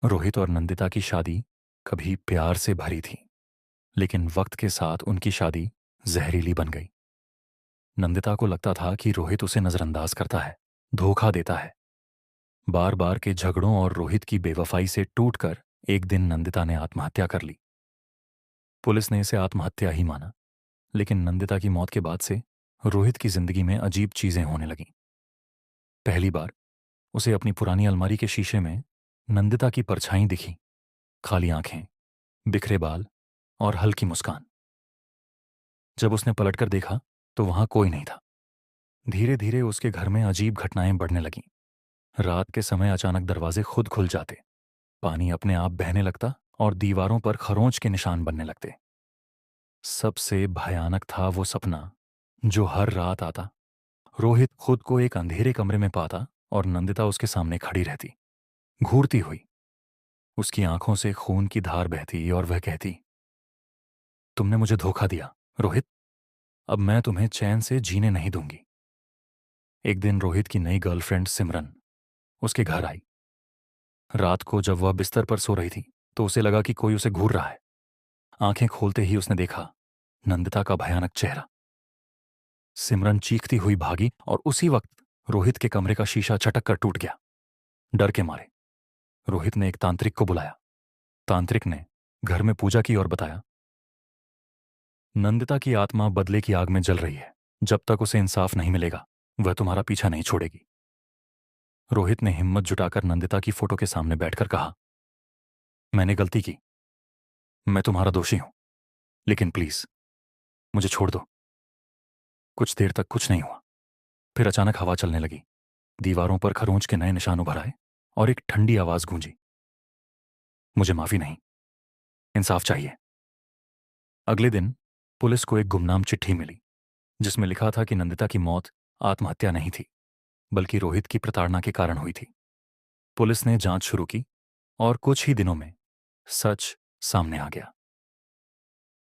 रोहित और नंदिता की शादी कभी प्यार से भरी थी, लेकिन वक्त के साथ उनकी शादी जहरीली बन गई। नंदिता को लगता था कि रोहित उसे नजरअंदाज करता है, धोखा देता है। बार बार के झगड़ों और रोहित की बेवफाई से टूटकर एक दिन नंदिता ने आत्महत्या कर ली। पुलिस ने इसे आत्महत्या ही माना, लेकिन नंदिता की मौत के बाद से रोहित की जिंदगी में अजीब चीजें होने लगीं। पहली बार उसे अपनी पुरानी अलमारी के शीशे में नंदिता की परछाई दिखी, खाली आंखें, बिखरे बाल और हल्की मुस्कान। जब उसने पलटकर देखा तो वहां कोई नहीं था। धीरे धीरे उसके घर में अजीब घटनाएं बढ़ने लगीं। रात के समय अचानक दरवाजे खुद खुल जाते, पानी अपने आप बहने लगता और दीवारों पर खरोंच के निशान बनने लगते। सबसे भयानक था वो सपना जो हर रात आता। रोहित खुद को एक अंधेरे कमरे में पाता और नंदिता उसके सामने खड़ी रहती, घूरती हुई। उसकी आंखों से खून की धार बहती और वह कहती, तुमने मुझे धोखा दिया रोहित, अब मैं तुम्हें चैन से जीने नहीं दूंगी। एक दिन रोहित की नई गर्लफ्रेंड सिमरन उसके घर आई। रात को जब वह बिस्तर पर सो रही थी तो उसे लगा कि कोई उसे घूर रहा है। आंखें खोलते ही उसने देखा नंदिता का भयानक चेहरा। सिमरन चीखती हुई भागी और उसी वक्त रोहित के कमरे का शीशा चटक कर टूट गया। डर के मारे रोहित ने एक तांत्रिक को बुलाया। तांत्रिक ने घर में पूजा की और बताया, नंदिता की आत्मा बदले की आग में जल रही है। जब तक उसे इंसाफ नहीं मिलेगा वह तुम्हारा पीछा नहीं छोड़ेगी। रोहित ने हिम्मत जुटाकर नंदिता की फोटो के सामने बैठकर कहा, मैंने गलती की, मैं तुम्हारा दोषी हूं, लेकिन प्लीज मुझे छोड़ दो। कुछ देर तक कुछ नहीं हुआ, फिर अचानक हवा चलने लगी, दीवारों पर खरोंच के नए निशान उभर आए और एक ठंडी आवाज गूंजी, मुझे माफी नहीं, इंसाफ चाहिए। अगले दिन पुलिस को एक गुमनाम चिट्ठी मिली जिसमें लिखा था कि नंदिता की मौत आत्महत्या नहीं थी, बल्कि रोहित की प्रताड़ना के कारण हुई थी। पुलिस ने जांच शुरू की और कुछ ही दिनों में सच सामने आ गया।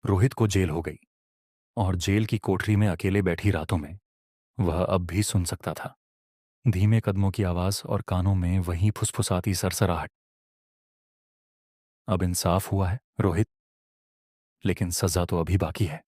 रोहित को जेल हो गई और जेल की कोठरी में अकेले बैठी रातों में वह अब भी सुन सकता था, धीमे कदमों की आवाज और कानों में वही फुसफुसाती सरसराहट। अब इंसाफ हुआ है रोहित, लेकिन सजा तो अभी बाकी है।